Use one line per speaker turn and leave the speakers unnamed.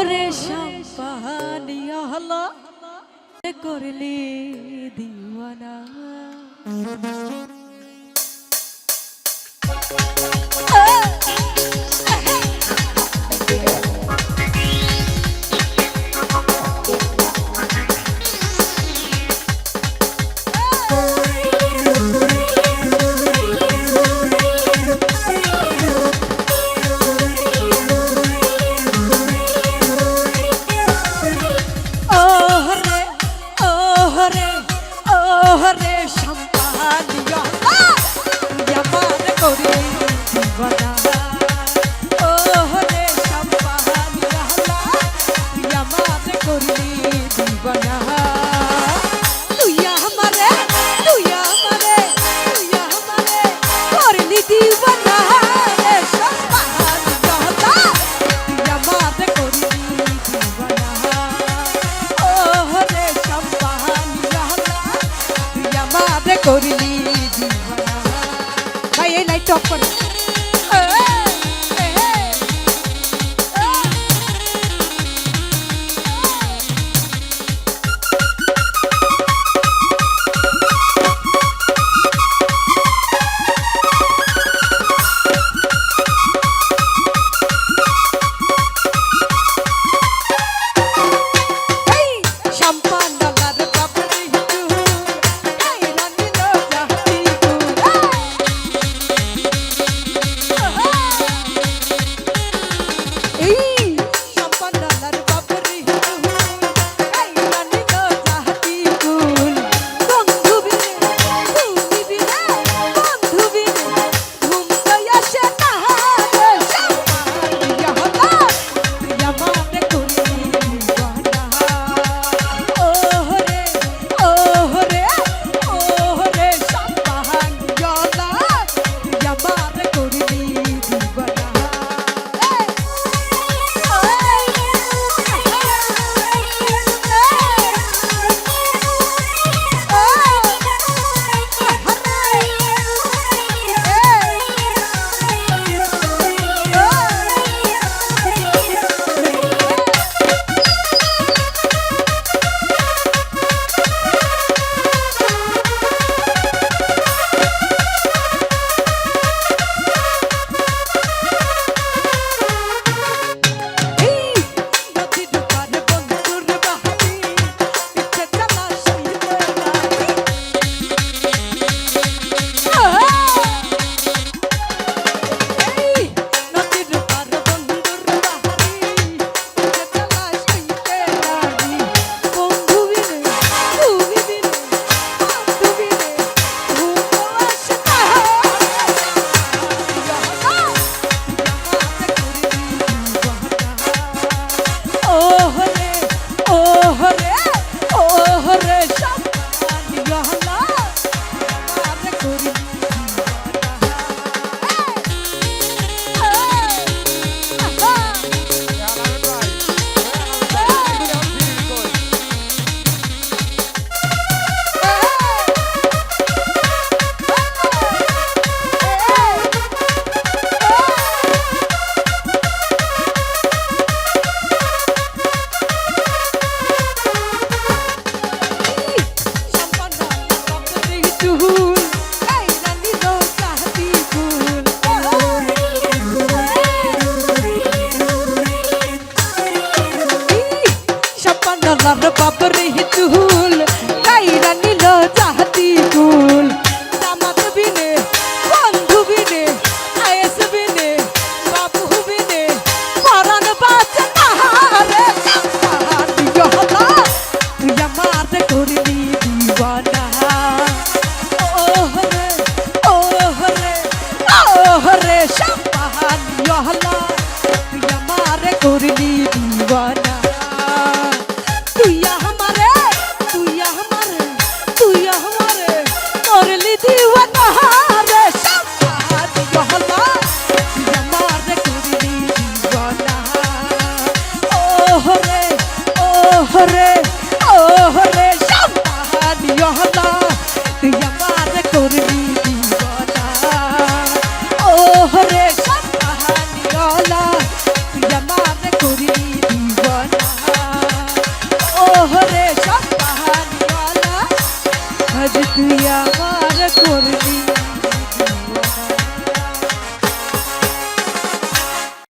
রে সম্পানিয়া হলো করলি দিওয়ানা রে সম্পানিয়া ইয়ামান করি দিওয়ানা ও রে সম্পানিয়া ইয়ামান করি দিওয়ানা তুই আমারে করলি দিওয়ানা রে সম্পানিয়া ইয়ামান করি দিওয়ানা ও রে সম্পানিয়া আমারে করলি দিওয়ানা ভাই এই লাইট অফ করো বাপরে চুল কাইরা নিল চাহতি কুল দামাত বিনে বন্ধু বিনে আয়েস বিনে বাবু বিনে পরান বাঁচে তাহারে সম্পানিয়া হলো তুই আমারে করলি দিওয়ানা রে সম্পানিয়া হলো তুই আমারে করলি দিওয়ানা তুই আমারে করলি দিওয়ানা রে সম্পানিয়া হলো তুই আমারে করলি দিওয়ানা রে সম্পানিয়া হলো তুই আমারে করলি দিওয়ানা রে সম্পানিয়া হলো তুই আমারে করলি দিওয়ানা আজ তুই আমার করলি